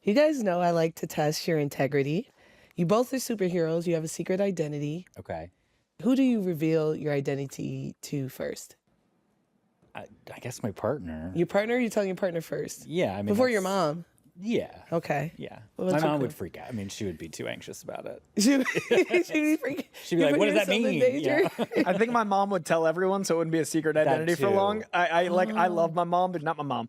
You guys know I like to test your integrity. You both are superheroes. You have a secret identity. Okay. Who do you reveal your identity to first? I guess my partner. Your partner? You're telling your partner first? Yeah, I mean Before your mom? Yeah. Okay. Yeah. Well, My that's mom okay. would freak out. I mean, she would be too anxious about it. She'd be freaking. She'd be like, "What does that mean?" Yeah. I think my mom would tell everyone, so it wouldn't be a secret identity for too. long. I love my mom, but not my mom.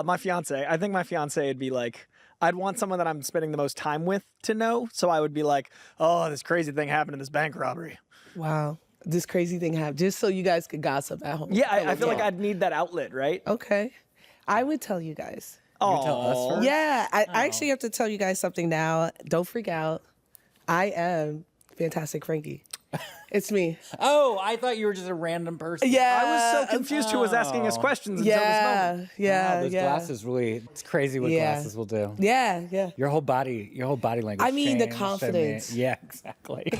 My fiance. I think my fiance would be like, I'd want someone that I'm spending the most time with to know. So I would be like, oh, this crazy thing happened in this bank robbery. Wow. This crazy thing happened just so you guys could gossip at home. Yeah, I feel like I'd need that outlet, right? Okay. I would tell you guys. You tell us first? Yeah, I actually have to tell you guys something now. Don't freak out. I am Fantastic Frankie. It's me. Oh, I thought you were just a random person. Yeah. I was so confused who was asking us questions until this moment. Yeah, Wow, those glasses really, it's crazy what Yeah. glasses will do. Yeah. Your whole body language. I mean, the changed. confidence. Yeah, exactly.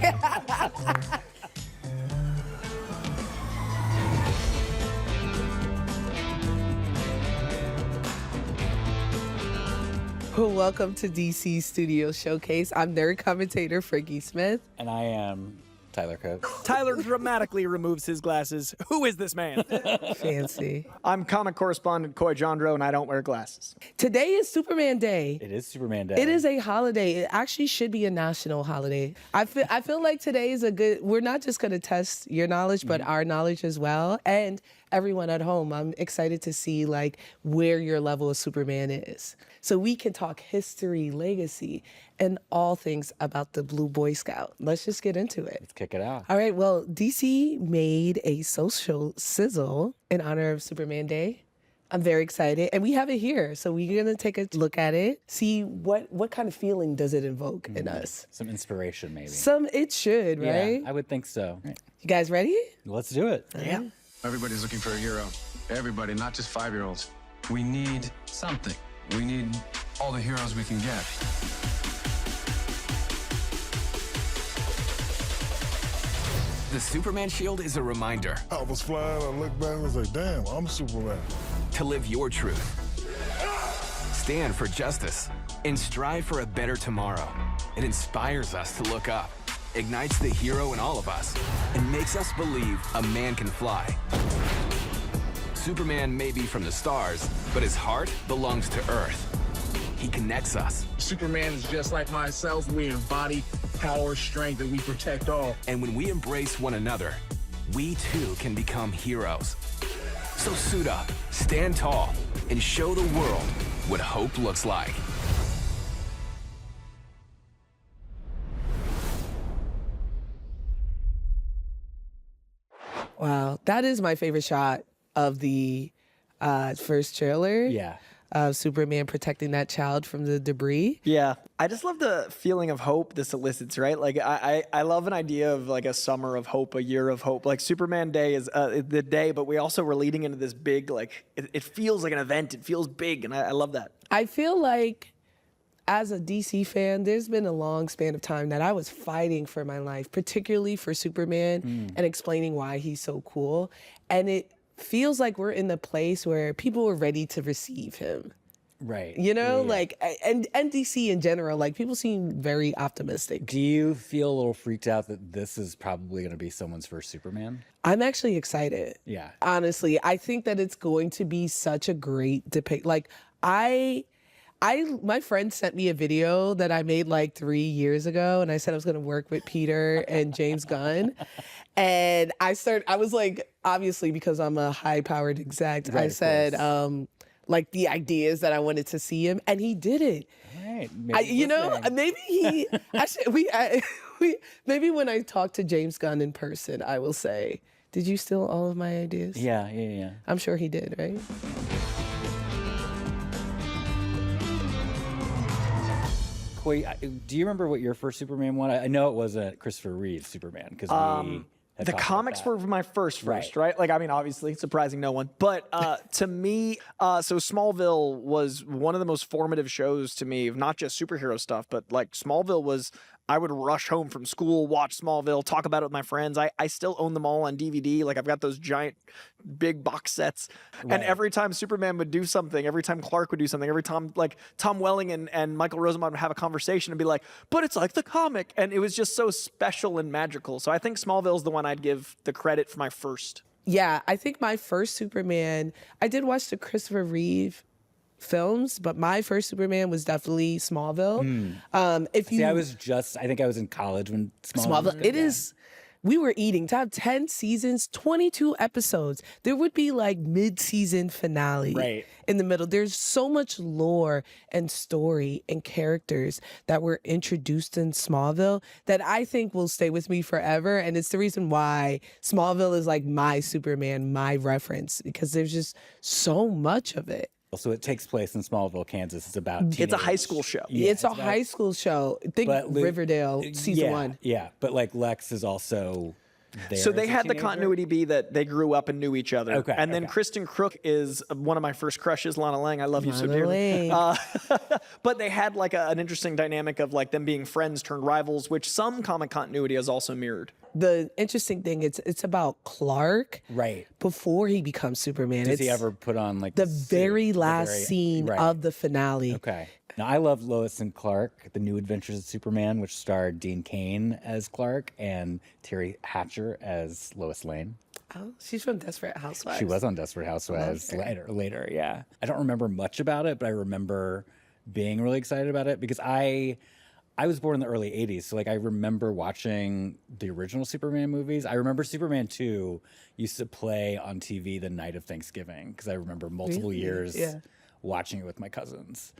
Welcome to DC Studio Showcase. I'm nerd commentator Frankey Smith. And I am Tyler Coates. Tyler dramatically removes his glasses. Who is this man? Fancy. I'm comic correspondent Jandreau, and I don't wear glasses. Today is Superman Day. It is Superman Day. It is a holiday. It actually should be a national holiday. I feel like today is a good, we're not just going to test your knowledge, but our knowledge as well. And everyone at home, I'm excited to see like where your level of Superman is. So we can talk history, legacy, and all things about the Blue Boy Scout. Let's just get into it. Let's kick it out. All right, well, DC made a social sizzle in honor of Superman Day. I'm very excited, and we have it here. So we're gonna take a look at it, see what kind of feeling does it invoke in us. Some inspiration, maybe. It should, right? Yeah, I would think so. Right. You guys ready? Let's do it. Yeah. Everybody's looking for a hero. Everybody, not just 5-year-olds. We need something. We need all the heroes we can get. The Superman shield is a reminder I was flying, I looked back, I was like, damn, I'm Superman. to live your truth, stand for justice, and strive for a better tomorrow. It inspires us to look up, ignites the hero in all of us, and makes us believe a man can fly. Superman may be from the stars, but his heart belongs to Earth. He connects us. Superman is just like myself. We embody power, strength, and we protect all. And when we embrace one another, we too can become heroes. So suit up, stand tall, and show the world what hope looks like. Wow, that is my favorite shot of the first trailer. Yeah. Superman protecting that child from the debris. Yeah. I just love the feeling of hope this elicits, right? Like, I love an idea of like a summer of hope, a year of hope. Like Superman Day is the day, but we also were leading into this big, like, it feels like an event. It feels big, and I love that. I feel like as a DC fan, there's been a long span of time that I was fighting for my life, particularly for Superman and explaining why he's so cool. And it feels like we're in the place where people are ready to receive him. Right. You know, Yeah. like, and DC in general, like people seem very optimistic. Do you feel a little freaked out that this is probably going to be someone's first Superman? I'm actually excited. Yeah. Honestly, I think that it's going to be such a great depict. Like my friend sent me a video that I made like 3 years ago, and I said I was going to work with Peter and James Gunn. And I was like, obviously because I'm a high-powered exec, Right, I of said, course. like the ideas that I wanted to see him, and he did it. All right. Maybe he actually maybe when I talk to James Gunn in person, I will say, "Did you steal all of my ideas?" Yeah. I'm sure he did, right? Wait, do you remember what your first Superman was? I know it wasn't Christopher Reeve's Superman because we had The talked about comics that. were my first, Right. right? Like, I mean, obviously, surprising no one. But to me, so Smallville was one of the most formative shows to me of not just superhero stuff, but like Smallville was, I would rush home from school, watch Smallville, talk about it with my friends. I still own them all on DVD. Like, I've got those giant big box sets. And every time Superman would do something, every time Clark would do something, every time like Tom Welling and Michael Rosenbaum would have a conversation and be like, but it's like the comic. And it was just so special and magical. So I think Smallville's the one I'd give the credit for my first. Yeah, I think my first Superman, I did watch the Christopher Reeve films, but my first Superman was definitely Smallville. I think I was in college when Smallville. It is. We were eating to have 10 seasons, 22 episodes. There would be like mid-season finale in the middle. There's so much lore and story and characters that were introduced in Smallville that I think will stay with me forever. And it's the reason why Smallville is like my Superman, my reference, because there's just so much of it. So it takes place in Smallville, Kansas. It's about It's a high school show. Yeah, it's a high school show. Think Riverdale season 1. Yeah, but like Lex is also there. So they as a had the teenager? continuity be that they grew up and knew each other. Okay, And then okay. Kristen Crook is one of my first crushes, Lana Lang. I love you so Lana dearly. Lang. But they had like an interesting dynamic of like them being friends turned rivals, which some comic continuity has also mirrored. The interesting thing, it's about Clark before he becomes Superman. Does he ever put on like the suit? very last scene of the finale? Okay. Now, I love Lois and Clark, The New Adventures of Superman, which starred Dean Cain as Clark and Terry Hatcher as Lois Lane. Oh, she's from Desperate Housewives. She was on Desperate Housewives later, yeah. I don't remember much about it, but I remember being really excited about it because I was born in the early 80s, so like I remember watching the original Superman movies. I remember Superman 2 used to play on TV the night of Thanksgiving because I remember multiple years watching it with my cousins.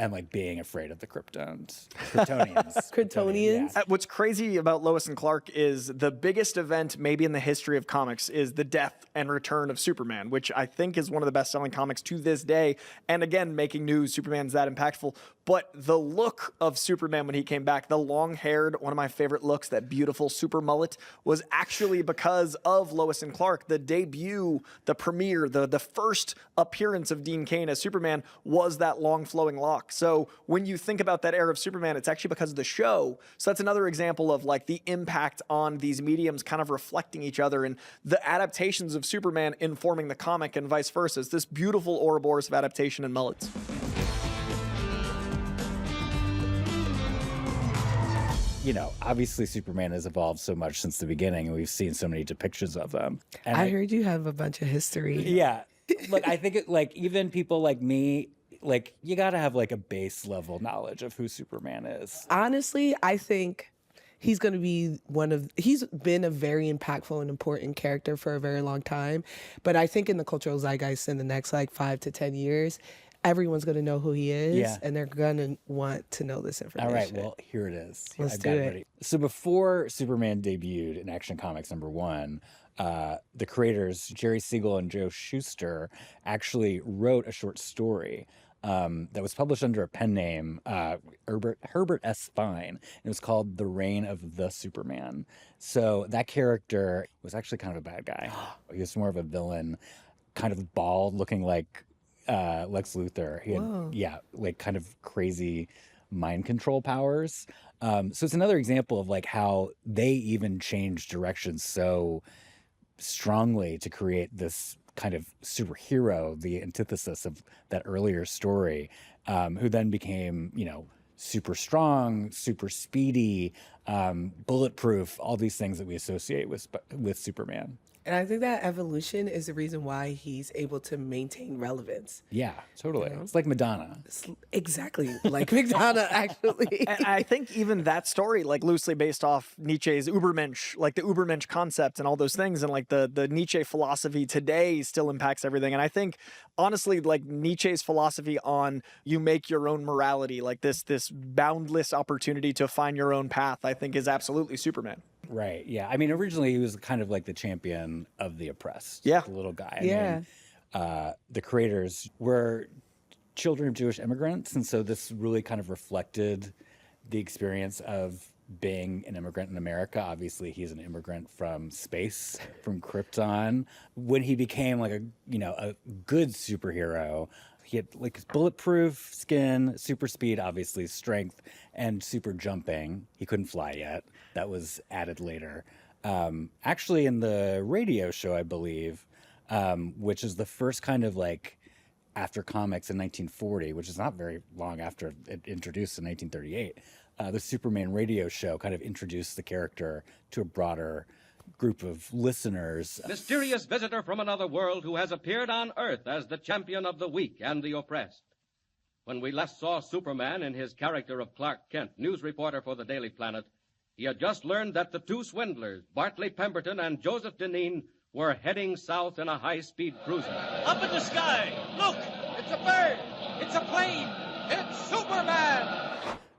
And like being afraid of the Kryptonians. Kryptonians? Yeah. What's crazy about Lois and Clark is the biggest event maybe in the history of comics is the death and return of Superman, which I think is one of the best-selling comics to this day. And again, making news, Superman's that impactful. But the look of Superman when he came back, the long-haired, one of my favorite looks, that beautiful super mullet, was actually because of Lois and Clark. The debut, the premiere, the first appearance of Dean Cain as Superman was that long flowing lock. So when you think about that era of Superman, it's actually because of the show. So that's another example of like the impact on these mediums kind of reflecting each other and the adaptations of Superman informing the comic and vice versa. It's this beautiful Ouroboros of adaptation and mullets. You know, obviously Superman has evolved so much since the beginning, and we've seen so many depictions of them. And I heard you have a bunch of history. Yeah. Look, I think it, like even people like me, like you got to have like a base level knowledge of who Superman is. Honestly, I think he's going to be he's been a very impactful and important character for a very long time. But I think in the cultural zeitgeist in the next like 5 to 10 years, everyone's going to know who he is, and they're going to want to know this information. All right, well, here it is. Let's do it. Ready. So before Superman debuted in Action Comics #1, the creators, Jerry Siegel and Joe Shuster, actually wrote a short story that was published under a pen name, Herbert S. Fine. It was called The Reign of the Superman. So that character was actually kind of a bad guy. He was more of a villain, kind of bald, looking like Lex Luthor. He had, like kind of crazy mind control powers. So it's another example of like how they even changed directions so strongly to create this kind of superhero, the antithesis of that earlier story, who then became, you know, super strong, super speedy, bulletproof, all these things that we associate with Superman. And I think that evolution is the reason why he's able to maintain relevance. Yeah, totally. You know? It's like Madonna. It's exactly like Madonna, actually. And I think even that story, like loosely based off Nietzsche's Übermensch, like the Übermensch concept and all those things, and like the Nietzsche philosophy today still impacts everything. And I think, honestly, like Nietzsche's philosophy on you make your own morality, like this boundless opportunity to find your own path, I think is absolutely Superman. Right. Yeah. I mean, originally he was kind of like the champion of the oppressed. Yeah. The little guy. Yeah. I mean, the creators were children of Jewish immigrants. And so this really kind of reflected the experience of being an immigrant in America. Obviously, he's an immigrant from space, from Krypton. When he became like a good superhero, he had like bulletproof skin, super speed, obviously strength, and super jumping. He couldn't fly yet. That was added later. actually in the radio show, I believe, which is the first kind of like after comics in 1940, which is not very long after it introduced in 1938. The Superman radio show kind of introduced the character to a broader group of listeners. Mysterious visitor from another world who has appeared on Earth as the champion of the weak and the oppressed. When we last saw Superman in his character of Clark Kent, news reporter for the Daily Planet, he had just learned that the two swindlers, Bartley Pemberton and Joseph Deneen, were heading south in a high-speed cruiser. Up in the sky! Look! It's a bird! It's a plane! It's Superman!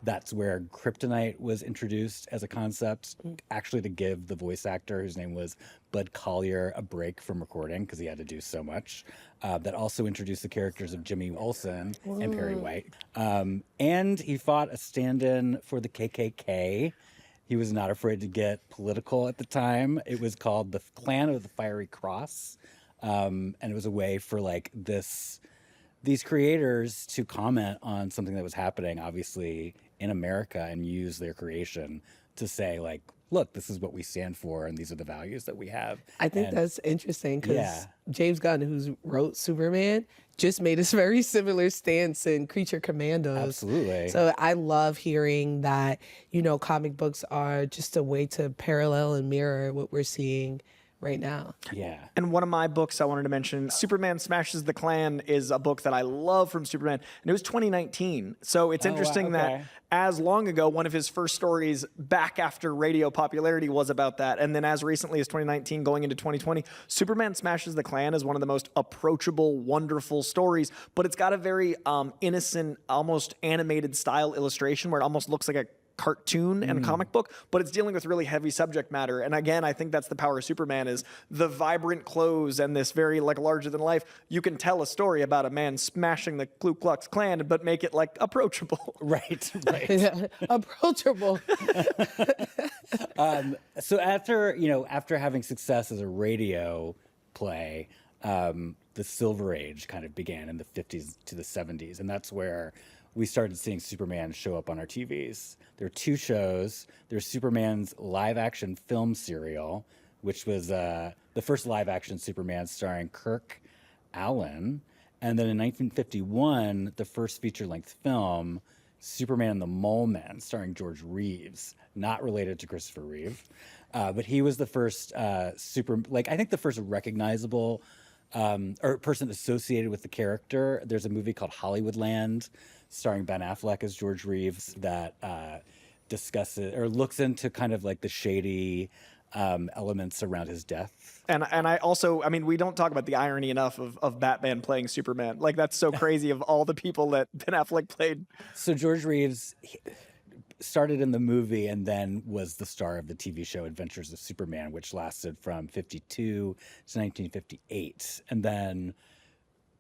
That's where kryptonite was introduced as a concept, actually to give the voice actor, whose name was Bud Collyer, a break from recording because he had to do so much. That also introduced the characters of Jimmy Olsen and Perry White. And he fought a stand-in for the KKK. He was not afraid to get political at the time. It was called the Clan of the Fiery Cross. And it was a way for like these creators to comment on something that was happening, obviously, in America, and use their creation to say, like, look, this is what we stand for, and these are the values that we have. I think that's interesting because James Gunn, who wrote Superman, just made a very similar stance in Creature Commandos. Absolutely. So I love hearing that, you know, comic books are just a way to parallel and mirror what we're seeing right now. Yeah. And one of my books I wanted to mention, Superman Smashes the Klan, is a book that I love from Superman. And it was 2019. So it's interesting that as long ago, one of his first stories back after radio popularity was about that. And then as recently as 2019, going into 2020, Superman Smashes the Klan is one of the most approachable, wonderful stories. But it's got a very innocent, almost animated style illustration where it almost looks like a cartoon and a comic book, but it's dealing with really heavy subject matter. And again, I think that's the power of Superman, is the vibrant clothes and this very like larger than life. You can tell a story about a man smashing the Ku Klux Klan, but make it like approachable. Right. Approachable. So after having success as a radio play, the Silver Age kind of began in the 50s to the 70s. And that's where we started seeing Superman show up on our TVs. There are two shows. There's Superman's live-action film serial, which was the first live-action Superman starring Kirk Allen. And then in 1951, the first feature-length film, Superman and the Mole Men, starring George Reeves, not related to Christopher Reeve. But he was the first I think the first recognizable or person associated with the character. There's a movie called Hollywoodland, starring Ben Affleck as George Reeves, that discusses or looks into kind of like the shady elements around his death. And I also, I mean, we don't talk about the irony enough of Batman playing Superman. Like, that's so crazy of all the people that Ben Affleck played. So George Reeves started in the movie and then was the star of the TV show Adventures of Superman, which lasted from 52 to 1958. And then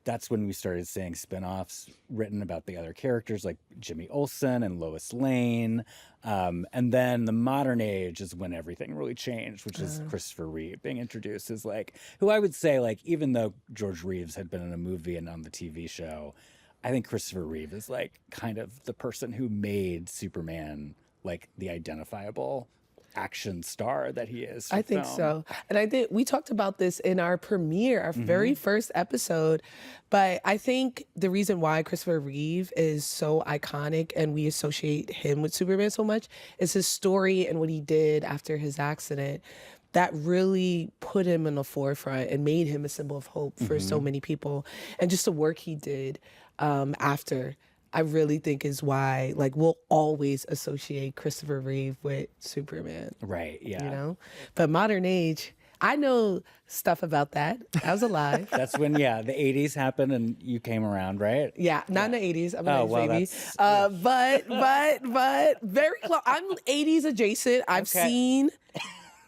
that's when we started seeing spin-offs written about the other characters like Jimmy Olsen and Lois Lane. And then the modern age is when everything really changed, which is Christopher Reeve being introduced as like, who I would say, like, even though George Reeves had been in a movie and on the TV show, I think Christopher Reeve is like kind of the person who made Superman like the identifiable action star that he is. I think so. And I think we talked about this in our premiere, our very first episode. But I think the reason why Christopher Reeve is so iconic and we associate him with Superman so much is his story and what he did after his accident. That really put him in the forefront and made him a symbol of hope for so many people. And just the work he did after, I really think is why, like, we'll always associate Christopher Reeve with Superman. Right, yeah. You know? But modern age, I know stuff about that. I was alive. That's when, the 80s happened and you came around, right? Yeah, not in the 80s. I'm an 80s baby. That's, but very close. I'm 80s adjacent. I've seen...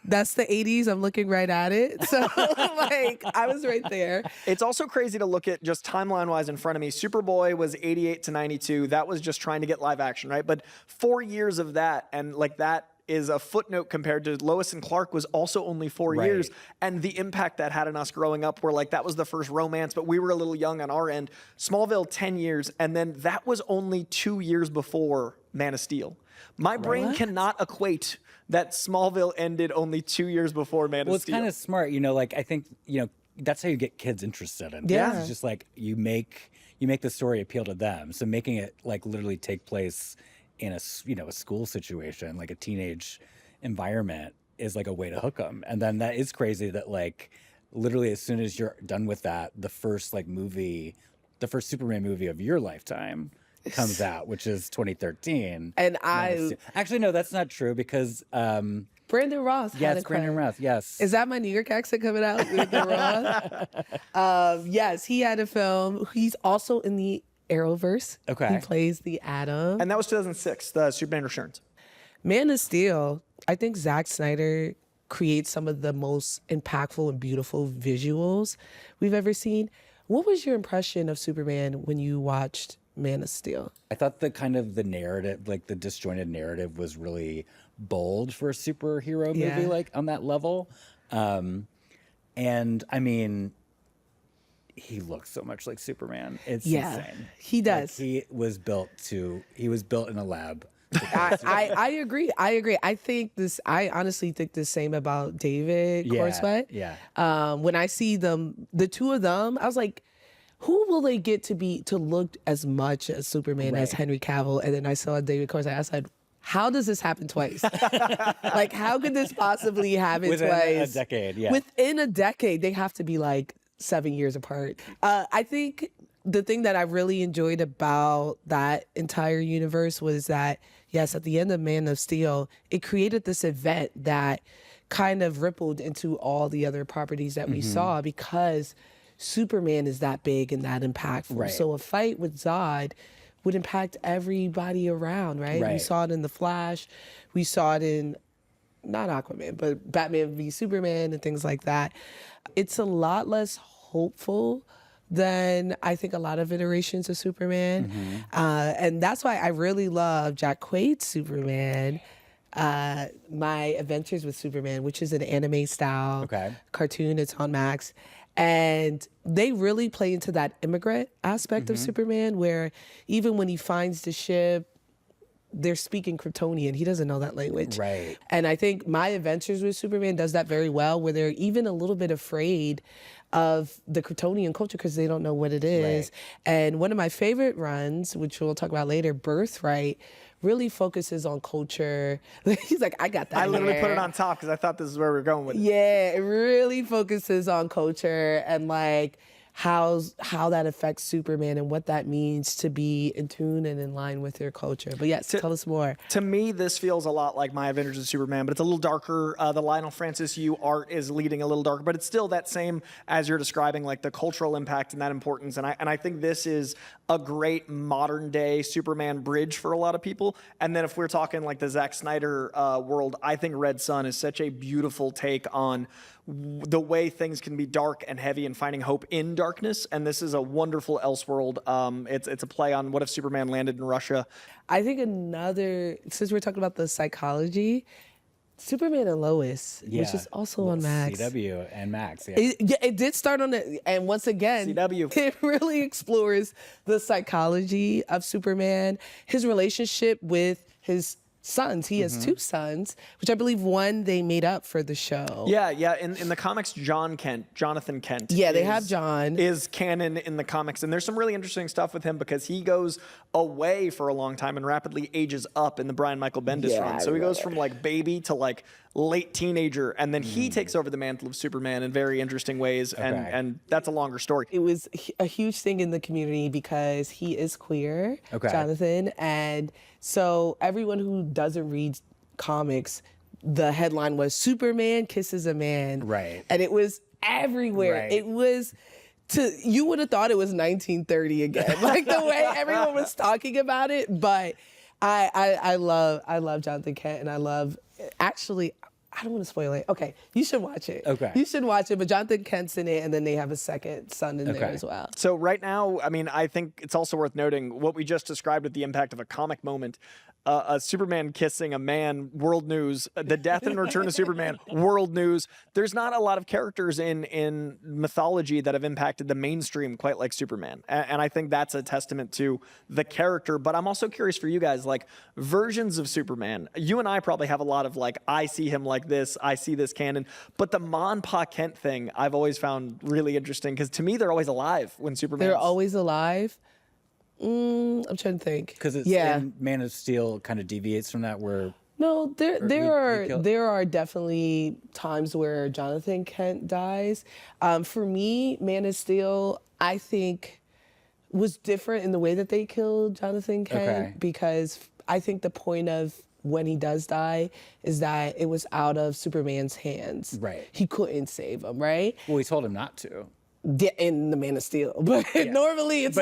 That's the 80s. I'm looking right at it. So, like, I was right there. It's also crazy to look at just timeline-wise in front of me. Superboy was 88 to 92. That was just trying to get live action, right? But 4 years of that, and like that is a footnote compared to Lois and Clark was also only 4 Right. years, and the impact that had on us growing up, where like that was the first romance, but we were a little young on our end. Smallville, 10 years, and then that was only 2 years before Man of Steel. My brain cannot equate that Smallville ended only 2 years before Man Well, of it's Steel. kind of smart, like I think that's how you get kids interested in. Yeah. It's just like you make the story appeal to them. So making it like literally take place in a school situation, like a teenage environment, is like a way to hook them. And then that is crazy that like literally as soon as you're done with that, the first Superman movie of your lifetime comes out, which is 2013. And actually no, that's not true because Brandon Roth. yes, had a Brandon credit. Roth, yes. Is that my New York accent coming out? Brandon Roth? Yes, he had a film. He's also in the Arrowverse. Okay. He plays the Atom. And that was 2006, the Superman Returns. Man of Steel, I think Zack Snyder creates some of the most impactful and beautiful visuals we've ever seen. What was your impression of Superman when you watched Man of Steel? I thought the narrative, like the disjointed narrative, was really bold for a superhero movie, Yeah. like on that level. And I mean, he looks so much like Superman. It's insane. He does. Like, he was built in a lab. I agree. I honestly think the same about David Correspondent. Yeah. When I see them, the two of them, I was like, who will they get to look as much as Superman as Right. Henry Cavill? And then I saw David Correspondent. I said, how does this happen twice? Like, how could this possibly happen Within twice? a decade, yeah. Within a decade, they have to be like 7 years apart. I think the thing that I really enjoyed about that entire universe was that, yes, at the end of Man of Steel, it created this event that kind of rippled into all the other properties that we saw because Superman is that big and that impactful. Right. So a fight with Zod would impact everybody around, right? We Right. saw it in The Flash. We saw it in, not Aquaman, but Batman v Superman and things like that. It's a lot less hopeful than I think a lot of iterations of Superman. And that's why I really love Jack Quaid's Superman, My Adventures with Superman, which is an anime style cartoon. It's on Max. And they really play into that immigrant aspect of Superman, where even when he finds the ship, they're speaking Kryptonian. He doesn't know that language. Right. And I think My Adventures with Superman does that very well, where they're even a little bit afraid of the Kryptonian culture because they don't know what it is. Right. And one of my favorite runs, which we'll talk about later, Birthright, really focuses on culture. He's like, I got that. I literally put here. it on top because I thought this is where we were going with it. Yeah, it really focuses on culture and like how that affects Superman and what that means to be in tune and in line with your culture. But yes, tell us more. To me, this feels a lot like My Adventures of Superman, but it's a little darker. The Lionel Francis Yu art is leading a little darker, but it's still that same as you're describing, like the cultural impact and that importance. And I think this is a great modern day Superman bridge for a lot of people. And then if we're talking like the Zack Snyder world, I think Red Son is such a beautiful take on the way things can be dark and heavy and finding hope in darkness. And this is a wonderful Elseworld. It's a play on what if Superman landed in Russia. I think since we're talking about the psychology, Superman and Lois, which is also on Max. CW and Max, yeah. It did start on it, and once again, CW. It really explores the psychology of Superman, his relationship with his sons. He has two sons, which I believe one they made up for the show. Yeah. In the comics, Jonathan Kent. Yeah, they have John. Is canon in the comics. And there's some really interesting stuff with him because he goes away for a long time and rapidly ages up in the Brian Michael Bendis run. So he goes from like baby to like late teenager. And then he takes over the mantle of Superman in very interesting ways. And that's a longer story. It was a huge thing in the community because he is queer, Jonathan. And so everyone who doesn't read comics, the headline was Superman kisses a man. Right. And it was everywhere. Right. It was you would have thought it was 1930 again, like the way everyone was talking about it. But I love Jonathan Kent, and I love, actually, I don't want to spoil it. Okay, you should watch it. Okay. You should watch it, but Jonathan Kent's in it, and then they have a second son in there as well. So right now, I mean, I think it's also worth noting what we just described with the impact of a comic moment. A Superman kissing a man, world news. The death and return of Superman, world news. There's not a lot of characters in mythology that have impacted the mainstream quite like Superman. And I think that's a testament to the character. But I'm also curious for you guys, like versions of Superman. You and I probably have a lot of like, I see him like this, I see this canon. But the Mon Pa Kent thing I've always found really interesting because to me, they're always alive when Superman. They're always alive. I'm trying to think. Because it's in Man of Steel kind of deviates from that where... No, there are definitely times where Jonathan Kent dies. For me, Man of Steel, I think, was different in the way that they killed Jonathan Kent because I think the point of when he does die is that it was out of Superman's hands. Right. He couldn't save him, right? Well, he told him not to. In the Man of Steel, but normally it's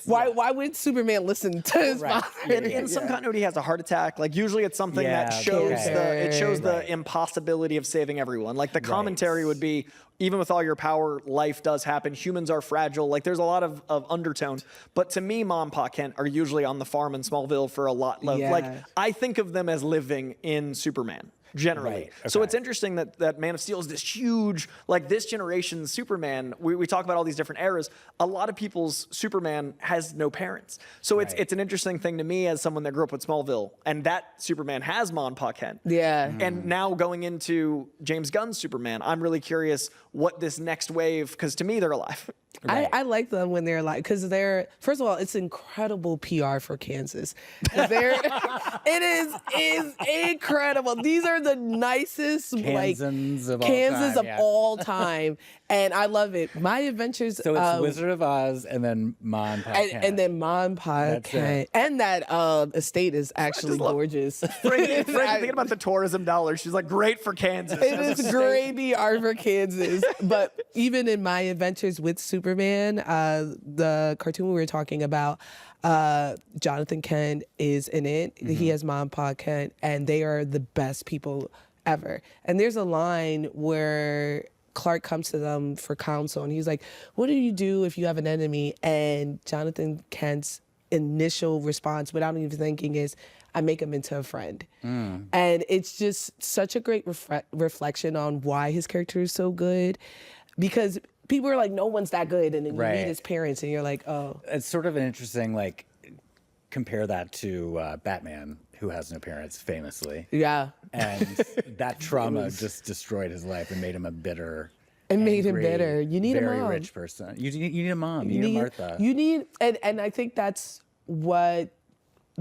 why would Superman listen to his father? In some continuity, he has a heart attack. Like usually, it's something that shows the impossibility of saving everyone. Like the commentary would be, even with all your power, life does happen. Humans are fragile. Like there's a lot of undertone. But to me, Mon Pa Kent are usually on the farm in Smallville for a lot. Like I think of them as living in Superman. Generally. So it's interesting that Man of Steel is this huge, like this generation's Superman. We talk about all these different eras. A lot of people's Superman has no parents. So it's an interesting thing to me as someone that grew up with Smallville. And that Superman has Mon Pa Kent. Yeah. And now going into James Gunn's Superman, I'm really curious what this next wave, because to me, they're alive. I like them when they're alive because first of all, it's incredible PR for Kansas. It is incredible. These are the nicest Kansans of all time. And I love it. My Adventures. So it's Wizard of Oz and then Mon Pa Kent. And then Mon Pa Kent. And that estate is actually gorgeous. Frankey, thinking about the tourism dollars, she's like, great for Kansas. It is great PR for Kansas. But even in My Adventures with Superman, the cartoon we were talking about, Jonathan Kent is in it. He has Mon Pa Kent, and they are the best people ever. And there's a line where Clark comes to them for counsel, and he's like, what do you do if you have an enemy? And Jonathan Kent's initial response, without even thinking, is, I make him into a friend. And it's just such a great reflection on why his character is so good, because people are like, no one's that good, and then you meet his parents, and you're like, oh. It's sort of an interesting, like, compare that to Batman, who has no parents, famously. Yeah. And that trauma just destroyed his life and made him a bitter, made him bitter. You need a mom. very rich person. You need a mom. You need a Martha. You need, and I think that's what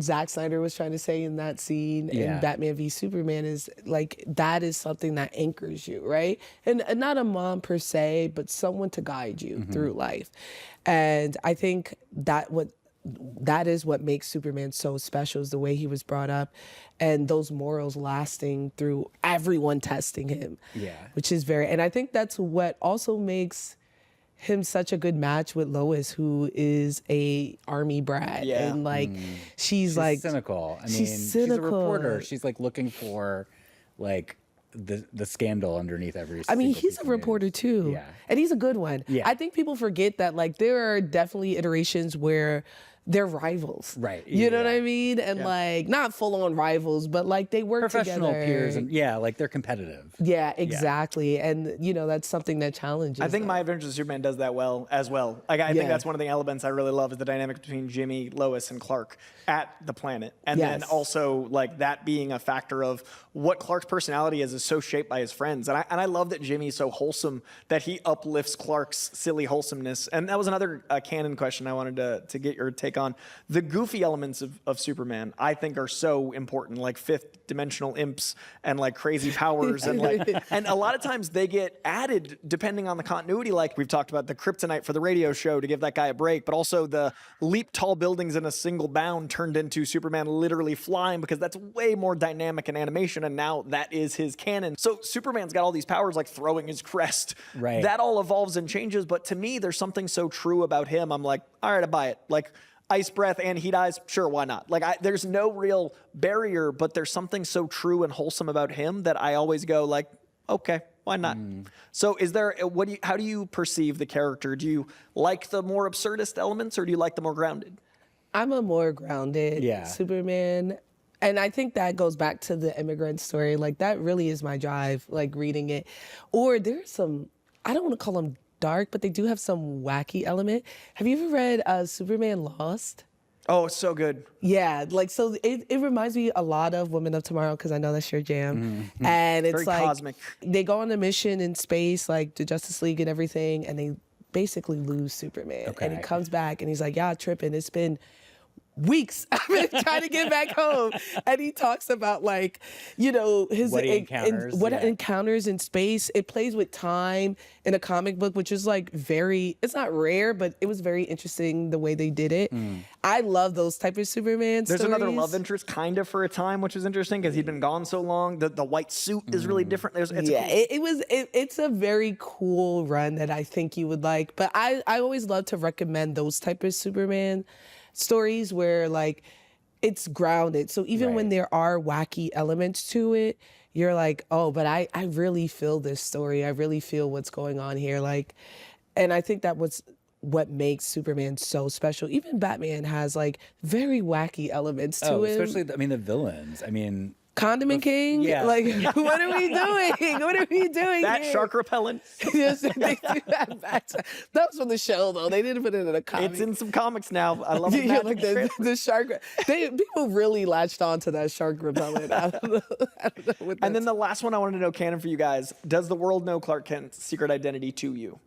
Zack Snyder was trying to say in that scene in Batman v Superman, is like, that is something that anchors you, right? And not a mom per se, but someone to guide you through life. And I think that is what makes Superman so special, is the way he was brought up and those morals lasting through everyone testing him. Yeah. Which is and I think that's what also makes him such a good match with Lois, who is a army brat. Yeah. And like, she's like cynical. I mean, she's cynical. She's a reporter. She's like looking for like the scandal underneath every. I mean, he's a reporter too. Yeah. And he's a good one. Yeah. I think people forget that like there are definitely iterations where they're rivals. Right. You know what I mean? And like, not full on rivals, but like they work professional together. Peers. And like they're competitive. Yeah, exactly. And you know, that's something that challenges. I think My Adventures of Superman does that as well. Like, I think that's one of the elements I really love, is the dynamic between Jimmy, Lois, and Clark at the planet. And then also like that being a factor of what Clark's personality is so shaped by his friends. And I love that Jimmy's so wholesome that he uplifts Clark's silly wholesomeness. And that was another canon question I wanted to get your take on. The goofy elements of Superman, I think, are so important, like fifth dimensional imps and like crazy powers. And like, and a lot of times they get added depending on the continuity. Like we've talked about the kryptonite for the radio show to give that guy a break, but also the leap tall buildings in a single bound turned into Superman literally flying, because that's way more dynamic in animation. And now that is his canon. So Superman's got all these powers, like throwing his crest. Right. That all evolves and changes. But to me, there's something so true about him. I'm like, all right, I buy it. Like ice breath and heat eyes, sure, why not? Like there's no real barrier, but there's something so true and wholesome about him that I always go like, okay, why not? So is there, how do you perceive the character? Do you like the more absurdist elements or do you like the more grounded? I'm a more grounded Superman. And I think that goes back to the Immigrant story. Like that really is my drive, like reading it. Or there's some, I don't want to call them dark, but they do have some wacky element. Have you ever read Superman Lost? Oh, it's so good. Yeah, like so it reminds me a lot of Women of Tomorrow because I know that's your jam. And it's Very like cosmic. They go on a mission in space, like the Justice League and everything, and they basically lose Superman. And he comes back and he's like, yeah, tripping. It's been weeks I've been trying to get back home. And he talks about like, you know, his what he encounters, encounters in space. It plays with time in a comic book, which is like it's not rare, but it was very interesting the way they did it. I love those type of Superman There's stories. another love interest kind of for a time, which is interesting because he'd been gone so long. The white suit is really different. It's a very cool run that I think you would like. But I always love to recommend those type of Superman stories where like it's grounded. So even when there are wacky elements to it, you're like, oh, but I really feel this story. I really feel what's going on here. Like, and I think that was what makes Superman so special. Even Batman has like very wacky elements to it. Especially, I mean, the villains. I mean, Condiment King? Yeah. Like, what are we doing? What are we doing that here? shark repellent. Yes, they do that back. That was from the show, though. They didn't put it in a comic. It's in some comics now. I love it. Like the shark. People really latched on to that shark repellent. I don't know and then the last one I wanted to know, canon for you guys. Does the world know Clark Kent's secret identity to you?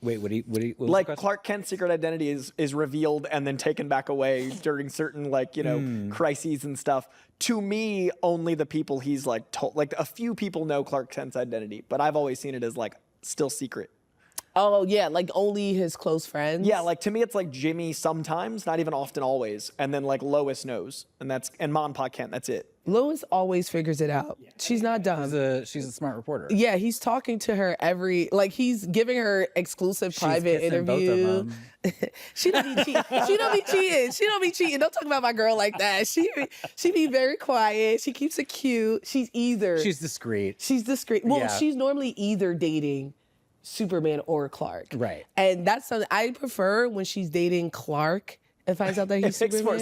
Wait, what was like the question? Clark Kent's secret identity is revealed and then taken back away during certain like, you know, crises and stuff. To me, only the people he's like told, like a few people know Clark Kent's identity, but I've always seen it as like still secret. Oh yeah, like only his close friends. Yeah, like to me it's like Jimmy sometimes, not even often always, and then like Lois knows, and Mom and Pa Kent, that's it. Lois always figures it out. She's not dumb. She's a smart reporter. Yeah, he's talking to her he's giving her exclusive private interview. She don't be cheating. She don't be cheating. She don't be cheating. Don't talk about my girl like that. She be very quiet. She keeps it cute. She's discreet. She's discreet. Well, she's normally either dating Superman or Clark. Right. And that's something I prefer when she's dating Clark and finds out that he's Superman.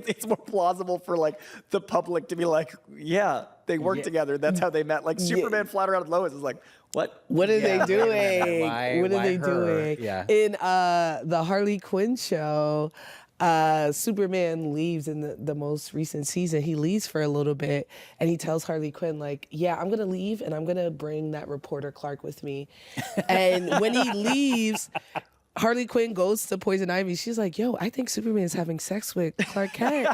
It's more plausible for like the public to be like, yeah, they work together. That's how they met. Like Superman flat around Lois is like, what? What are they doing? What are they her? doing? Yeah. In the Harley Quinn show, Superman leaves in the most recent season. He leaves for a little bit and he tells Harley Quinn like, yeah, I'm going to leave and I'm going to bring that reporter Clark with me. And when he leaves, Harley Quinn goes to Poison Ivy. She's like, yo, I think Superman's having sex with Clark Kent.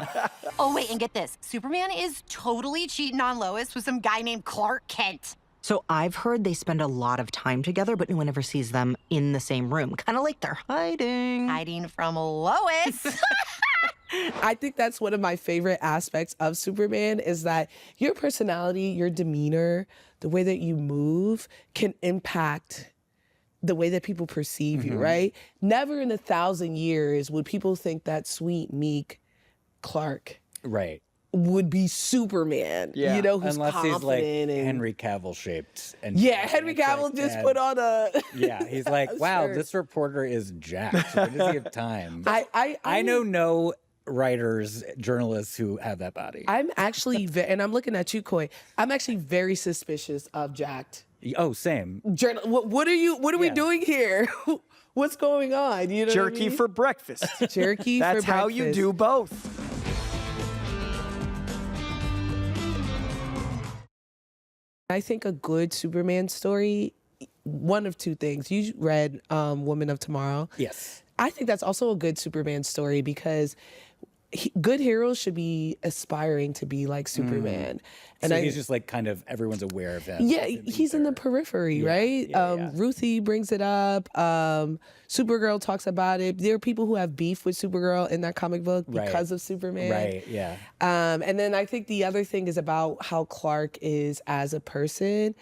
Oh, wait, and get this. Superman is totally cheating on Lois with some guy named Clark Kent. So I've heard they spend a lot of time together, but no one ever sees them in the same room. Kind of like they're hiding. Hiding from Lois. I think that's one of my favorite aspects of Superman is that your personality, your demeanor, the way that you move can impact the way that people perceive you, right? Never in 1,000 years would people think that sweet, meek Clark would be Superman. Yeah. You know, who's unless he's like confident and Henry Cavill shaped. And Henry Cavill just put on a. Yeah, he's like, wow, this reporter is jacked. When does he have time? I know no writers, journalists who have that body. I'm actually, and I'm looking at you, Coy. I'm actually very suspicious of jacked. Oh, same. What are we doing here? What's going on? You know Jerky what I mean? for breakfast. Jerky for breakfast. That's how you do both. I think a good Superman story, one of two things. You read Woman of Tomorrow. Yes. I think that's also a good Superman story because good heroes should be aspiring to be like Superman. And so he's just like kind of everyone's aware of him. Yeah, he's in the periphery, right? Ruthie brings it up. Supergirl talks about it. There are people who have beef with Supergirl in that comic book because of Superman. Right, yeah. And then I think the other thing is about how Clark is as a person.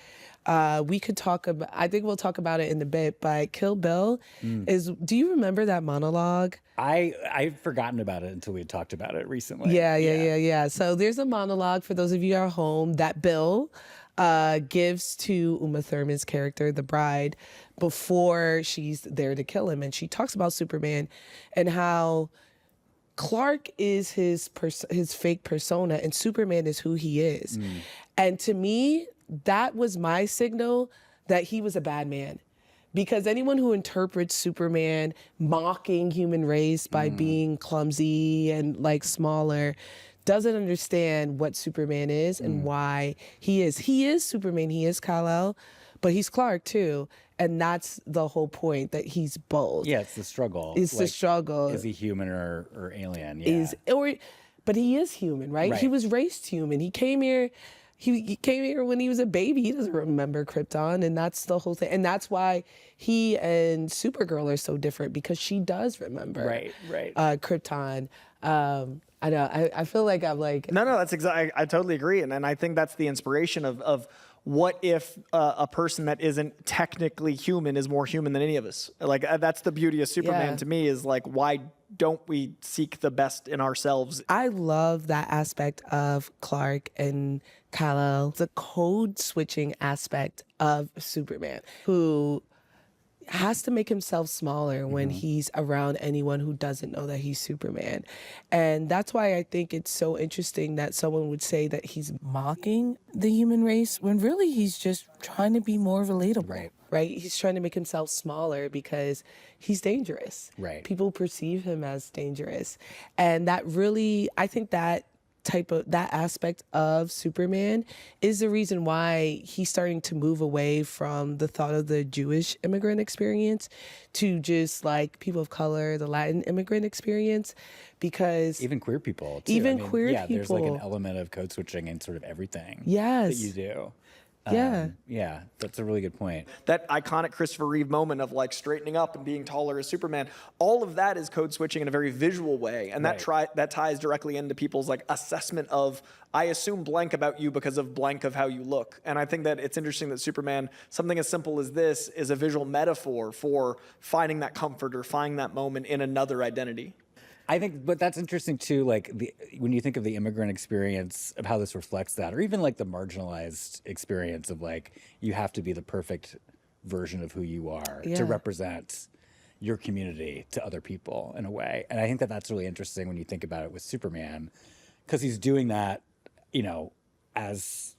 we could talk about, I think we'll talk about it in a bit, but Kill Bill do you remember that monologue? I've forgotten about it until we had talked about it recently. Yeah. So there's a monologue for those of you at home that Bill gives to Uma Thurman's character, the bride, before she's there to kill him. And she talks about Superman and how Clark is his fake persona and Superman is who he is. And to me, that was my signal that he was a bad man. Because anyone who interprets Superman mocking human race by being clumsy and like smaller doesn't understand what Superman is and why he is. He is Superman, he is Kal-El, but he's Clark too. And that's the whole point, that he's both. Yeah, it's the struggle. It's the struggle. Is he human or alien? Yeah. But he is human, right? He was raised human. He came here. He came here when he was a baby. He doesn't remember Krypton, and that's the whole thing. And that's why he and Supergirl are so different, because she does remember Krypton. I know. I feel like I'm like... No, that's exactly... I totally agree. And I think that's the inspiration of what if a person that isn't technically human is more human than any of us? Like, that's the beauty of Superman to me, is like, why don't we seek the best in ourselves? I love that aspect of Clark and Kal-El, the code switching aspect of Superman, who has to make himself smaller when he's around anyone who doesn't know that he's Superman. And that's why I think it's so interesting that someone would say that he's mocking the human race when really he's just trying to be more relatable. Right? He's trying to make himself smaller because he's dangerous. Right. People perceive him as dangerous. And that really, I think that aspect of Superman is the reason why he's starting to move away from the thought of the Jewish immigrant experience to just like people of color, the Latin immigrant experience, because even queer people too. Queer people. There's like an element of code switching in sort of everything that you do. Yeah, that's a really good point. That iconic Christopher Reeve moment of like straightening up and being taller as Superman, all of that is code switching in a very visual way. And that ties directly into people's like assessment of, I assume blank about you because of blank of how you look. And I think that it's interesting that Superman, something as simple as this, is a visual metaphor for finding that comfort or finding that moment in another identity. I think, but that's interesting too, like when you think of the immigrant experience, of how this reflects that, or even like the marginalized experience of like, you have to be the perfect version of who you are to represent your community to other people in a way. And I think that that's really interesting when you think about it with Superman, because he's doing that, you know, as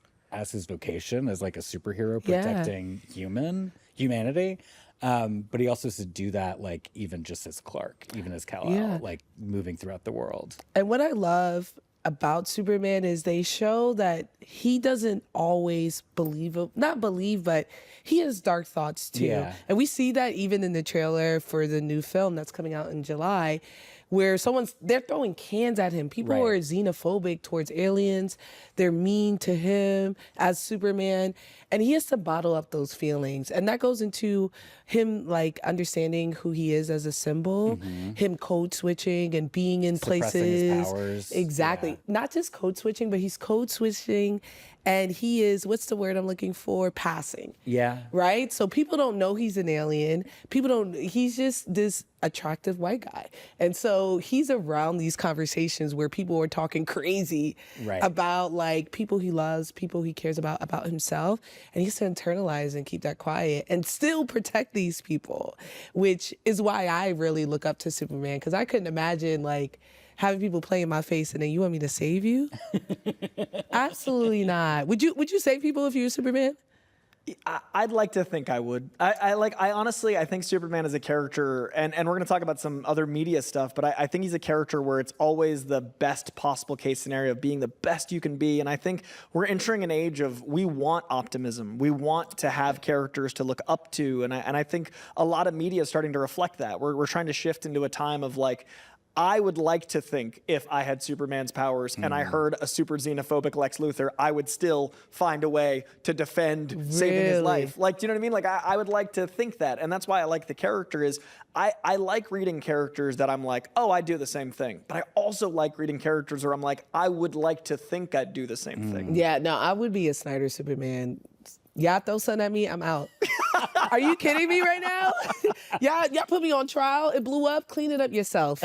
his vocation, as like a superhero protecting humanity. But he also has to do that, like, even just as Clark, even as Kal-El, like, moving throughout the world. And what I love about Superman is they show that he doesn't always but he has dark thoughts, too. Yeah. And we see that even in the trailer for the new film that's coming out in July, where they're throwing cans at him. People are xenophobic towards aliens. They're mean to him as Superman. And he has to bottle up those feelings. And that goes into him like understanding who he is as a symbol, him code switching and being in Suppressing places. his powers. Exactly. Yeah. Not just code switching, but he's code switching and he is, what's the word I'm looking for? Passing. Yeah. Right? So people don't know he's an alien. He's just this attractive white guy. And so he's around these conversations where people are talking crazy about like people he loves, people he cares about himself. And he has to internalize and keep that quiet and still protect these people, which is why I really look up to Superman, because I couldn't imagine like having people play in my face and then you want me to save you? Absolutely not. Would you save people if you were Superman? I'd like to think I would. I honestly, I think Superman is a character, and we're going to talk about some other media stuff, but I think he's a character where it's always the best possible case scenario of being the best you can be. And I think we're entering an age of, we want optimism. We want to have characters to look up to. And I think a lot of media is starting to reflect that. We're trying to shift into a time of like, I would like to think if I had Superman's powers and I heard a super xenophobic Lex Luthor, I would still find a way to defend saving his life. Like, do you know what I mean? Like, I would like to think that. And that's why I like the character is I like reading characters that I'm like, oh, I do the same thing. But I also like reading characters where I'm like, I would like to think I'd do the same thing. Yeah, no, I would be a Snyder Superman Y'all throw something at me, I'm out. Are you kidding me right now? y'all put me on trial. It blew up. Clean it up yourself.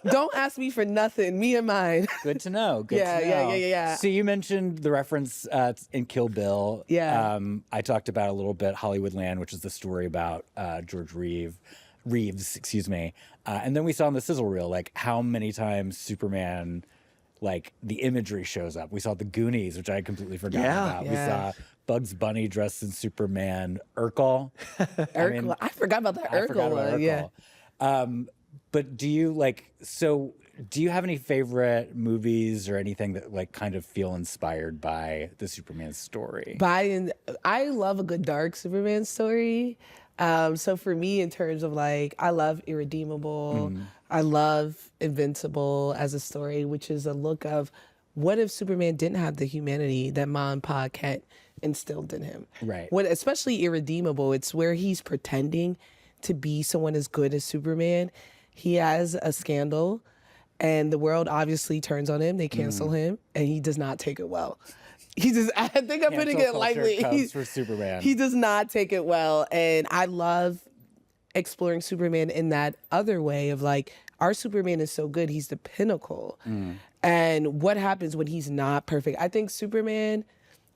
Don't ask me for nothing. Me and mine. Good to know. Good Yeah, to know. yeah. So you mentioned the reference in Kill Bill. Yeah. I talked about a little bit Hollywoodland, which is the story about George Reeves, excuse me. And then we saw in the sizzle reel, like how many times Superman, like the imagery shows up. We saw the Goonies, which I had completely forgotten about. Yeah. We saw Bugs Bunny dressed in Superman. Urkel. I forgot about that Urkel one. Yeah. But do you do you have any favorite movies or anything that like kind of feel inspired by the Superman story? I love a good dark Superman story. So for me, in terms of like, I love Irredeemable. I love Invincible as a story, which is a look of what if Superman didn't have the humanity that Ma and Pa Kent instilled in him? Right. Especially Irredeemable, it's where he's pretending to be someone as good as Superman. He has a scandal, and the world obviously turns on him. They cancel him, and he does not take it well. I think I'm putting it lightly. Comes for Superman. He does not take it well. And I love exploring Superman in that other way of like, our Superman is so good, he's the pinnacle. And what happens when he's not perfect? I think Superman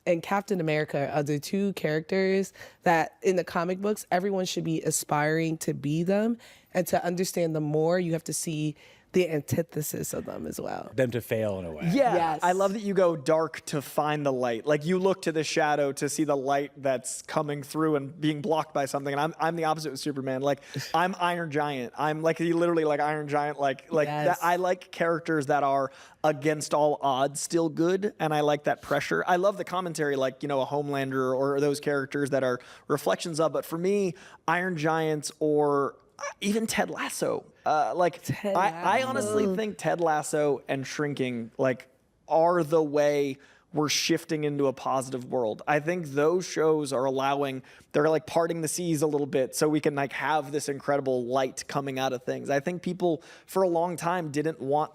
and Captain America are the two characters that in the comic books, everyone should be aspiring to be them. And to understand them more, you have to see the antithesis of them as well. Them to fail in a way. Yeah, Yes. I love that you go dark to find the light. Like you look to the shadow to see the light that's coming through and being blocked by something. And I'm the opposite with Superman. Like I'm Iron Giant. I'm like literally like Iron Giant. Like Yes. that. I like characters that are against all odds still good, and I like that pressure. I love the commentary, like a Homelander or those characters that are reflections of. But for me, Iron Giants or even Ted Lasso. I honestly think Ted Lasso and Shrinking are the way we're shifting into a positive world. I think those shows are they're like parting the seas a little bit so we can have this incredible light coming out of things. I think people for a long time didn't want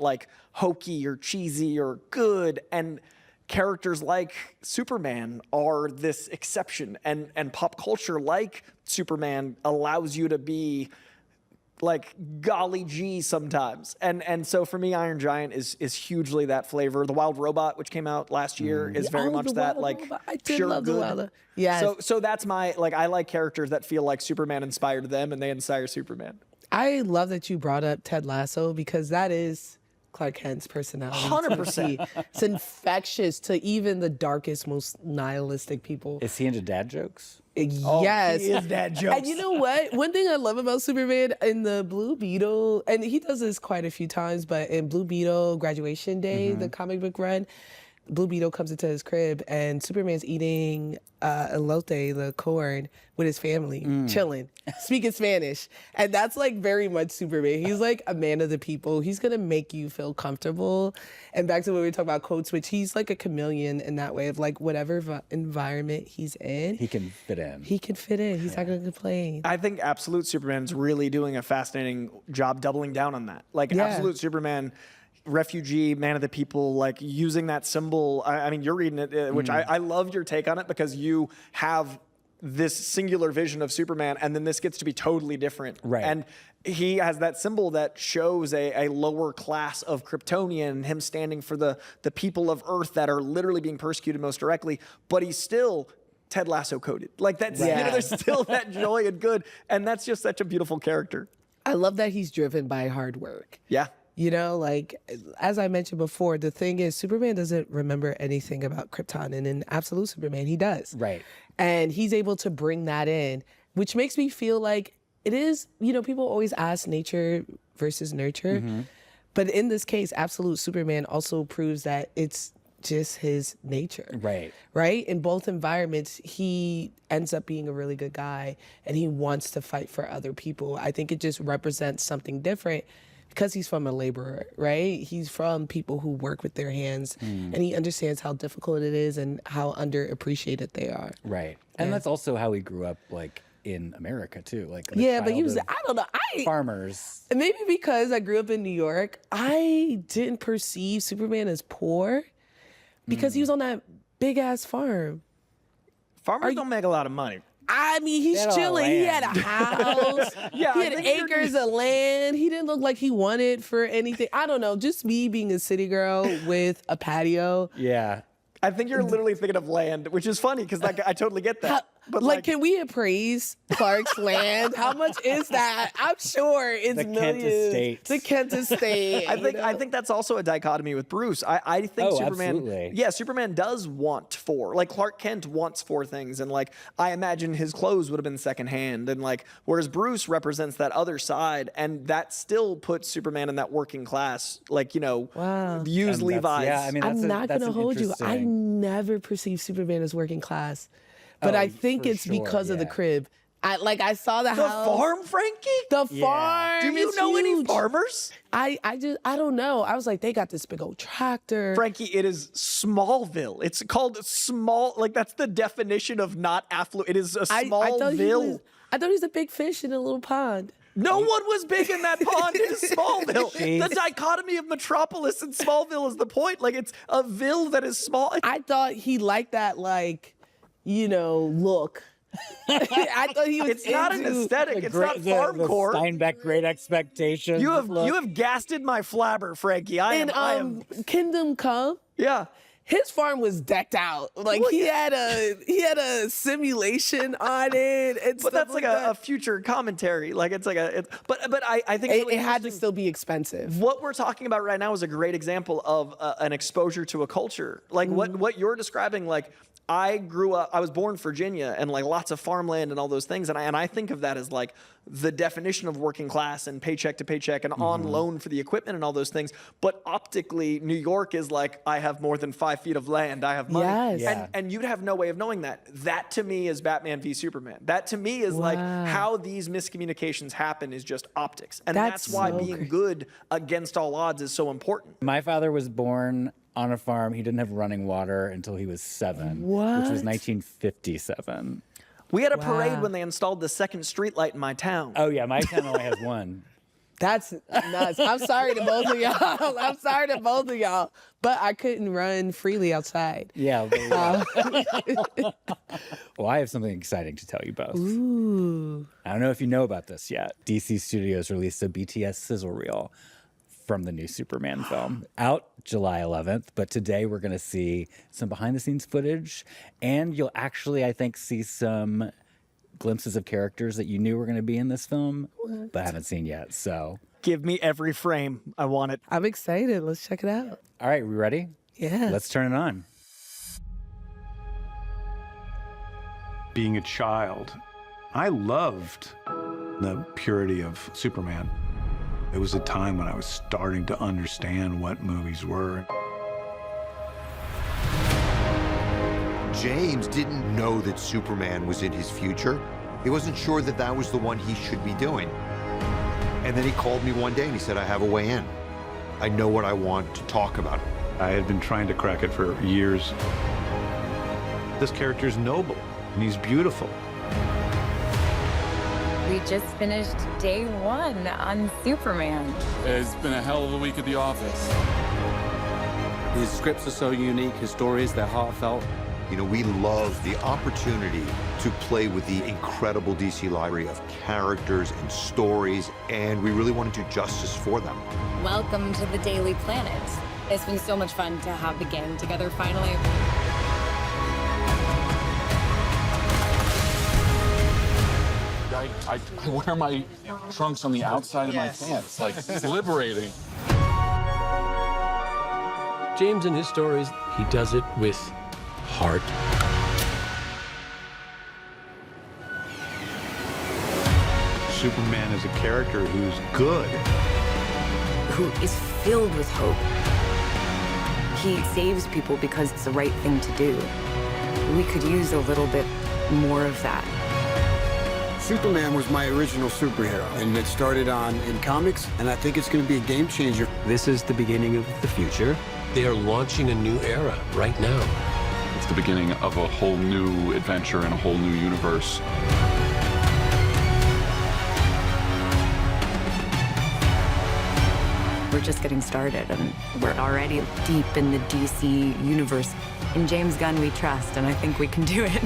hokey or cheesy or good, and characters like Superman are this exception, and pop culture like Superman allows you to be golly gee sometimes. And so for me, Iron Giant is hugely that flavor. The Wild Robot, which came out last year, is very much that I did pure love good. the Wild. Yes. So that's my I like characters that feel like Superman inspired them and they inspire Superman. I love that you brought up Ted Lasso because that is Clark Kent's personality. 100%. It's infectious to even the darkest, most nihilistic people. Is he into dad jokes? Yes. He is dad jokes. And you know what? One thing I love about Superman in the Blue Beetle, and he does this quite a few times, but in Blue Beetle Graduation Day, the comic book run, Blue Beetle comes into his crib and Superman's eating elote, the corn, with his family, chilling, speaking Spanish. And that's very much Superman. He's a man of the people. He's going to make you feel comfortable. And back to what we were talking about code switch, he's like a chameleon in that way of whatever environment he's in. He can fit in. He can fit in. He's not going to complain. I think Absolute Superman's really doing a fascinating job doubling down on that. Absolute Superman, refugee, man of the people, using that symbol. I mean, you're reading it, which I love your take on it because you have this singular vision of Superman, and then this gets to be totally different. Right. And he has that symbol that shows a lower class of Kryptonian, him standing for the people of Earth that are literally being persecuted most directly, but he's still Ted Lasso coded. That's, there's still that joy and good, and that's just such a beautiful character. I love that he's driven by hard work. Yeah. As I mentioned before, the thing is, Superman doesn't remember anything about Krypton, and in Absolute Superman, he does. Right. And he's able to bring that in, which makes me feel like it is, people always ask nature versus nurture. But in this case, Absolute Superman also proves that it's just his nature. Right. Right? In both environments, he ends up being a really good guy, and he wants to fight for other people. I think it just represents something different. Because he's from a laborer, right? He's from people who work with their hands, and he understands how difficult it is and how underappreciated they are. Right. And that's also how he grew up, in America, too. But he was, I don't know. Farmers. Maybe because I grew up in New York, I didn't perceive Superman as poor because he was on that big-ass farm. Farmers don't make a lot of money. I mean, he's They had a lot of chilling. He had a land. house. Yeah, he I had think you're acres of land. He didn't look like he wanted for anything. I don't know. Just me being a city girl with a patio. Yeah. I think you're literally thinking of land, which is funny because like I totally get that. But Like, can we appraise Clark's land? How much is that? I'm sure it's The Kent millions. estate. The Kent estate. I think that's also a dichotomy with Bruce. I think Oh, Superman. absolutely. Yeah, Superman does want four. Like Clark Kent wants four things, and like I imagine his clothes would have been secondhand, and like whereas Bruce represents that other side, and that still puts Superman in that working class. Like Wow. use And Levi's. Yeah, I mean, I'm not that's going to an hold you. I interesting- never perceived Superman as working class. But Oh, I think for it's sure, because of the yeah. crib. I saw the The house. farm, Frankie. The Yeah. farm. Do you is know any huge. farmers? I don't know. I was like, they got this big old tractor. Frankie, it is Smallville. It's called small. Like that's the definition of not affluent. It is a Smallville. I thought he was a big fish in a little pond. No one was big in that pond in Smallville. The dichotomy of Metropolis and Smallville is the point. Like it's a ville that is small. I thought he liked that, look. I thought he was It's not an into- aesthetic. It's not farmcore. Steinbeck Great Expectations. You have look. gasted my flabber, Frankie. I in am. Kingdom Come. Yeah. His farm was decked out. Like Well, he had a simulation on it. And But stuff that's like that. a future commentary. Like it's like but I think it's It, really it had to interesting. still be expensive. What we're talking about right now is a great example of an exposure to a culture. Like what you're describing, like I grew up, I was born in Virginia and like lots of farmland and all those things. And I think of that as like the definition of working class and paycheck to paycheck and on loan for the equipment and all those things. But optically, New York is like, I have more than 5 feet of land. I have money. Yes. Yeah. And you'd have no way of knowing that. That to me is Batman v Superman. That to me is like how these miscommunications happen is just optics. And that's why so being good against all odds is so important. My father was born on a farm. He didn't have running water until he was 7, which was 1957. We had a parade when they installed the second streetlight in my town. Oh yeah, my town only has one. That's nuts. I'm sorry to both of y'all. I'm sorry to both of y'all. But I couldn't run freely outside. Yeah. Well, I have something exciting to tell you both. Ooh. I don't know if you know about this yet. DC Studios released a BTS sizzle reel from the new Superman film, out July 11th. But today we're going to see some behind-the-scenes footage, and you'll actually, I think, see some glimpses of characters that you knew were going to be in this film, but haven't seen yet. So, Give me every frame. I want it. I'm excited. Let's check it out. all right, we ready? Yeah. Let's turn it on. Being a child, I loved the purity of Superman. It was a time when I was starting to understand what movies were. James didn't know that Superman was in his future. He wasn't sure that that was the one he should be doing. And then he called me one day and he said, I have a way in. I know what I want to talk about. I had been trying to crack it for years. This character's noble and he's beautiful. We just finished day 1 on Superman. It's been a hell of a week at the office. His scripts are so unique, his stories, they're heartfelt. You know, we love the opportunity to play with the incredible DC library of characters and stories, and we really want to do justice for them. Welcome to the Daily Planet. It's been so much fun to have the gang together finally. I wear my trunks on the outside of my pants. Like, it's liberating. James, in his stories, he does it with heart. Superman is a character who's good. Who is filled with hope. He saves people because it's the right thing to do. We could use a little bit more of that. Superman was my original superhero, and it started in comics, and I think it's going to be a game changer. This is the beginning of the future. They are launching a new era right now. It's the beginning of a whole new adventure and a whole new universe. We're just getting started, and we're already deep in the DC universe. In James Gunn, we trust, and I think we can do it.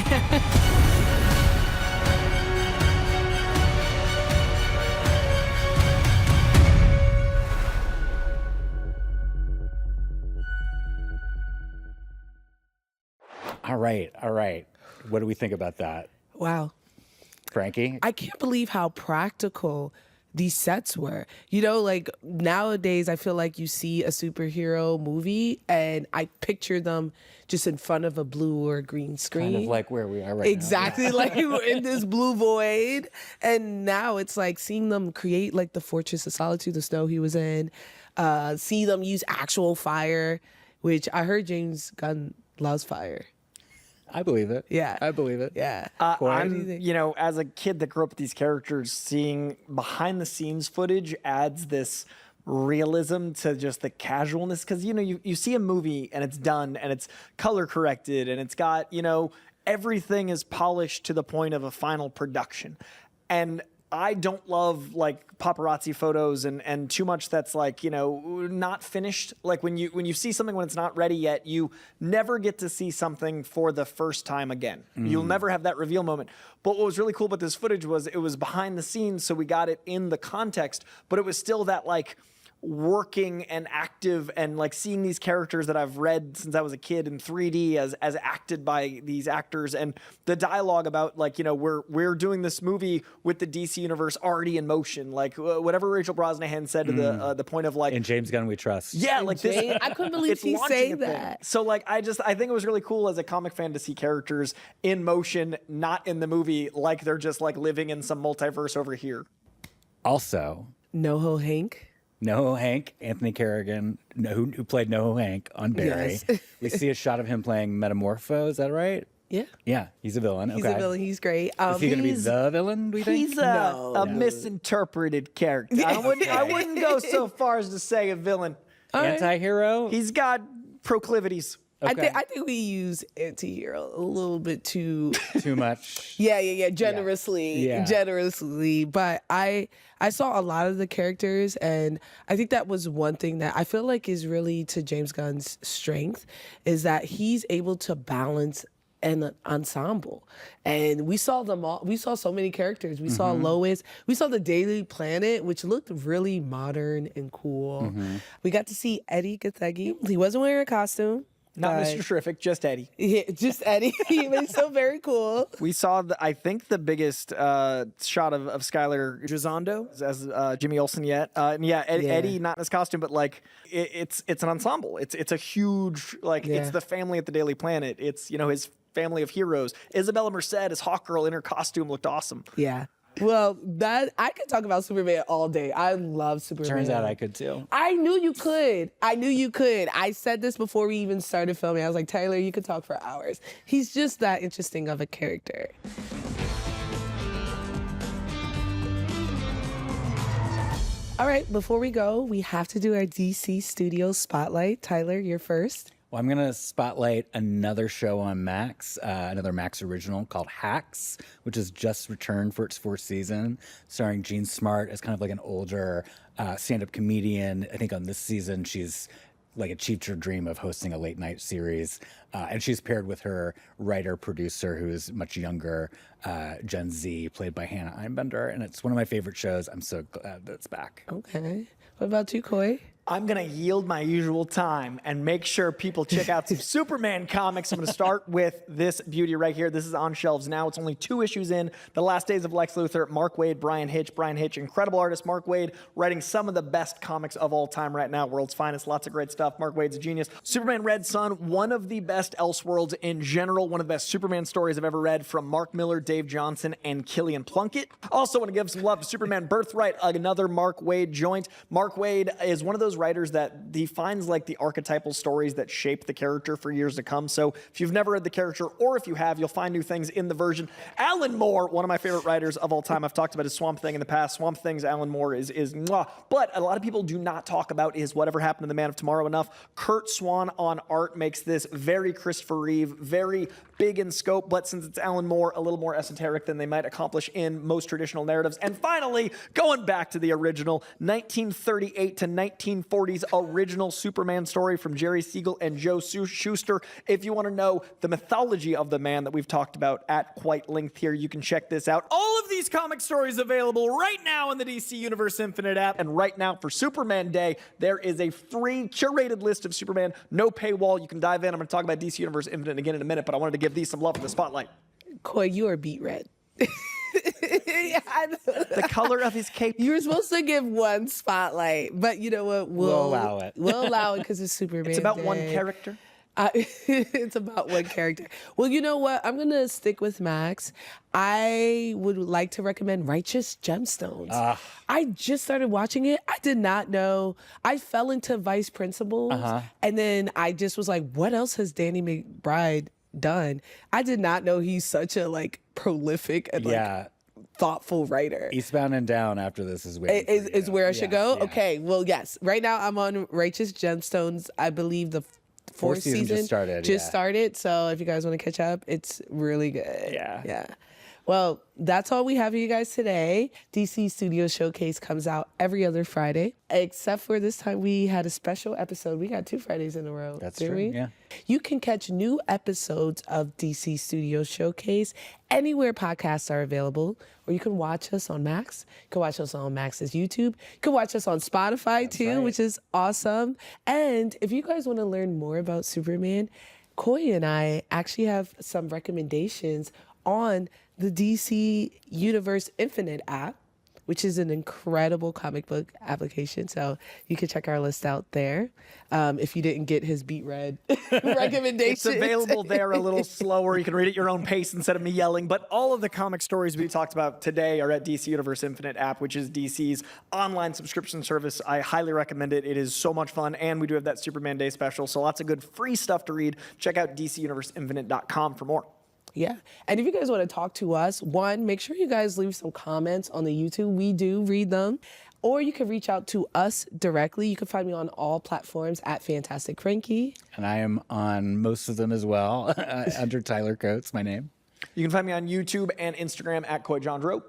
All right. What do we think about that? Wow. Frankey? I can't believe how practical these sets were. You know, like nowadays I feel like you see a superhero movie and I picture them just in front of a blue or green screen. Kind of like where we are right exactly, now. like we're in this blue void. And now it's like seeing them create like the Fortress of Solitude, the snow he was in, see them use actual fire, which I heard James Gunn loves fire. I believe it. Yeah. I believe it. Yeah. As a kid that grew up with these characters, seeing behind the scenes footage adds this realism to just the casualness. Because, you see a movie and it's done and it's color corrected and it's got, everything is polished to the point of a final production. And I don't love like paparazzi photos and too much that's like, not finished. Like when you see something when it's not ready yet, you never get to see something for the first time again. You'll never have that reveal moment. But what was really cool about this footage was it was behind the scenes, so we got it in the context, but it was still that like working and active and like seeing these characters that I've read since I was a kid in 3D as acted by these actors, and the dialogue about like, we're doing this movie with the DC universe already in motion, like whatever Rachel Brosnahan said to the point of like, in James Gunn we trust. Yeah, like this. I couldn't believe he said that. So like I think it was really cool as a comic fan to see characters in motion, not in the movie, like they're just like living in some multiverse over here. Also, NoHo Hank. NoHo Hank, Anthony Carrigan, who played NoHo Hank on Barry. Yes. We see a shot of him playing Metamorpho. Is that right? Yeah. Yeah, he's a villain. He's a villain. He's great. Is he going to be the villain, do we think? He's a misinterpreted character. I wouldn't go so far as to say a villain. Anti-hero? He's got proclivities. Okay. I think we use anti-hero a little bit too much. Yeah. Generously. But I saw a lot of the characters, and I think that was one thing that I feel like is really to James Gunn's strength, is that he's able to balance an ensemble. And we saw them all. We saw so many characters. We saw Lois. We saw the Daily Planet, which looked really modern and cool. We got to see Eddie Gathegi. He wasn't wearing a costume. Not Mr. Terrific, just Eddie. Yeah, just Eddie. He's so very cool. We saw, I think, the biggest shot of Skylar Gisondo as Jimmy Olsen yet. Eddie, not in his costume, but like it's an ensemble. It's a huge, it's the family at the Daily Planet. It's, his family of heroes. Isabella Merced as Hawkgirl in her costume looked awesome. Yeah. Well, that I could talk about Superman all day. I love Superman. Turns out I could too. I knew you could. I said this before we even started filming. I was like, Tyler, you could talk for hours. He's just that interesting of a character. All right, before we go, we have to do our DC Studios Spotlight. Tyler, you're first. Well, I'm going to spotlight another show on Max, another Max original called Hacks, which has just returned for its fourth season, starring Jean Smart as kind of like an older stand-up comedian. I think on this season, she's like achieved her dream of hosting a late night series. And she's paired with her writer-producer, who is much younger, Gen Z, played by Hannah Einbender. And it's one of my favorite shows. I'm so glad that it's back. Okay. What about you, Coy? I'm going to yield my usual time and make sure people check out some Superman comics. I'm going to start with this beauty right here. This is on shelves now. It's only 2 issues in. The Last Days of Lex Luthor, Mark Waid, Brian Hitch. Brian Hitch, incredible artist. Mark Waid writing some of the best comics of all time right now. World's finest. Lots of great stuff. Mark Waid's a genius. Superman Red Sun, one of the best Elseworlds in general. One of the best Superman stories I've ever read from Mark Miller, Dave Johnson, and Killian Plunkett. Also want to give some love to Superman Birthright, another Mark Waid joint. Mark Waid is one of those writers that defines like the archetypal stories that shape the character for years to come. So if you've never read the character, or if you have, you'll find new things in the version. Alan Moore, one of my favorite writers of all time. I've talked about his Swamp Thing in the past. Swamp Thing's Alan Moore is mwah. But a lot of people do not talk about is Whatever Happened to the Man of Tomorrow enough. Kurt Swan on art makes this very Christopher Reeve, very big in scope, but since it's Alan Moore, a little more esoteric than they might accomplish in most traditional narratives. And finally, going back to the original, 1938 to 1940s original Superman story from Jerry Siegel and Joe Shuster. If you want to know the mythology of the man that we've talked about at quite length here, you can check this out. All of these comic stories available right now in the DC Universe Infinite app. And right now for Superman Day, there is a free curated list of Superman, no paywall. You can dive in. I'm going to talk about DC Universe Infinite again in a minute, but I wanted to give these some love for the spotlight. Coy, you are beat red. The color of his cape. You were supposed to give one spotlight, but you know what? We'll allow it. We'll allow it because it's Superman It's about Day. one character. It's about one character. Well, you know what? I'm going to stick with Max. I would like to recommend Righteous Gemstones. I just started watching it. I did not know. I fell into Vice Principals, and then I just was like, what else has Danny McBride done? I did not know he's such a prolific and thoughtful writer. Eastbound and Down after this is where where I should go. Okay, well, yes. Right now I'm on Righteous Gemstones. I believe the fourth season just started. So if you guys want to catch up, it's really good. Yeah. Well, that's all we have for you guys today. DC Studio Showcase comes out every other Friday, except for this time we had a special episode. We got 2 Fridays in a row. That's didn't true, we? yeah. You can catch new episodes of DC Studio Showcase anywhere podcasts are available, or you can watch us on Max. You can watch us on Max's YouTube. You can watch us on Spotify too, which is awesome. And if you guys want to learn more about Superman, Coy and I actually have some recommendations on the DC Universe Infinite app, which is an incredible comic book application. So you can check our list out there. If you didn't get his Beat Red recommendations. It's available there a little slower. You can read at your own pace instead of me yelling. But all of the comic stories we talked about today are at DC Universe Infinite app, which is DC's online subscription service. I highly recommend it. It is so much fun. And we do have that Superman Day special. So lots of good free stuff to read. Check out DCUniverseInfinite.com for more. Yeah. And if you guys want to talk to us, one, make sure you guys leave some comments on the YouTube. We do read them. Or you can reach out to us directly. You can find me on all platforms at Fantastic Frankey. And I am on most of them as well, under Tyler Coates, my name. You can find me on YouTube and Instagram at Jandreau.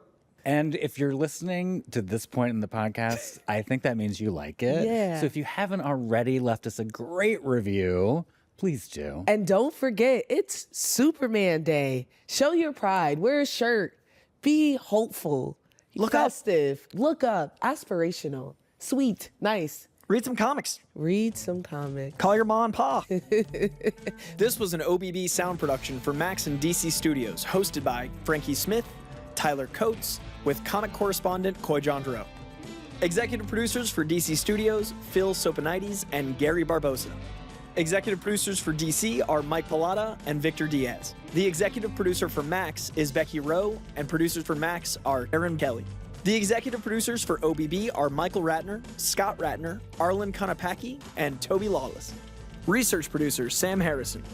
And if you're listening to this point in the podcast, I think that means you like it. Yeah. So if you haven't already left us a great review, please do. And don't forget, it's Superman Day. Show your pride. Wear a shirt. Be hopeful. Look festive. Look up. Aspirational. Sweet. Nice. Read some comics. Read some comics. Call your ma and pa. This was an OBB sound production for Max and DC Studios, hosted by Frankey Smith, Tyler Coates, with comic correspondent Jandreau. Executive producers for DC Studios, Phil Soponides and Gary Barbosa. Executive producers for DC are Mike Pilata and Victor Diaz. The executive producer for Max is Becky Rowe, and producers for Max are Aaron Kelly. The executive producers for OBB are Michael Ratner, Scott Ratner, Arlen Konopacki, and Toby Lawless. Research producer Sam Harrison.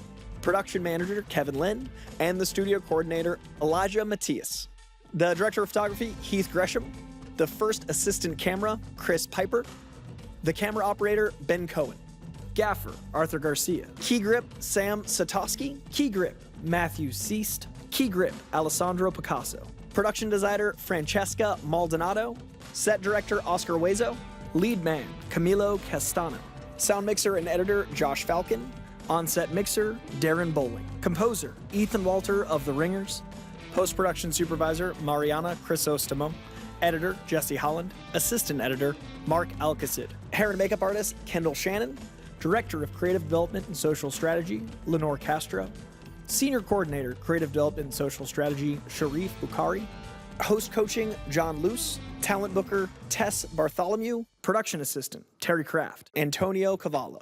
Production manager Kevin Lynn, and the studio coordinator Elijah Matias. The director of photography Heath Gresham. The first assistant camera Chris Piper. The camera operator Ben Cohen. Gaffer, Arthur Garcia. Key grip, Sam Satoski. Key grip, Matthew Seast. Key grip, Alessandro Picasso. Production designer, Francesca Maldonado. Set director, Oscar Huezo. Lead man, Camilo Castano. Sound mixer and editor, Josh Falcon. On-set mixer, Darren Bowling. Composer, Ethan Walter of The Ringers. Post-production supervisor, Mariana Chrysostomou. Editor, Jesse Holland. Assistant editor, Mark Alcacid. Hair and makeup artist, Kendall Shannon. Director of Creative Development and Social Strategy, Lenore Castro. Senior Coordinator, Creative Development and Social Strategy, Sharif Bukhari. Host Coaching, John Luce. Talent Booker, Tess Bartholomew. Production Assistant, Terry Kraft. Antonio Cavallo.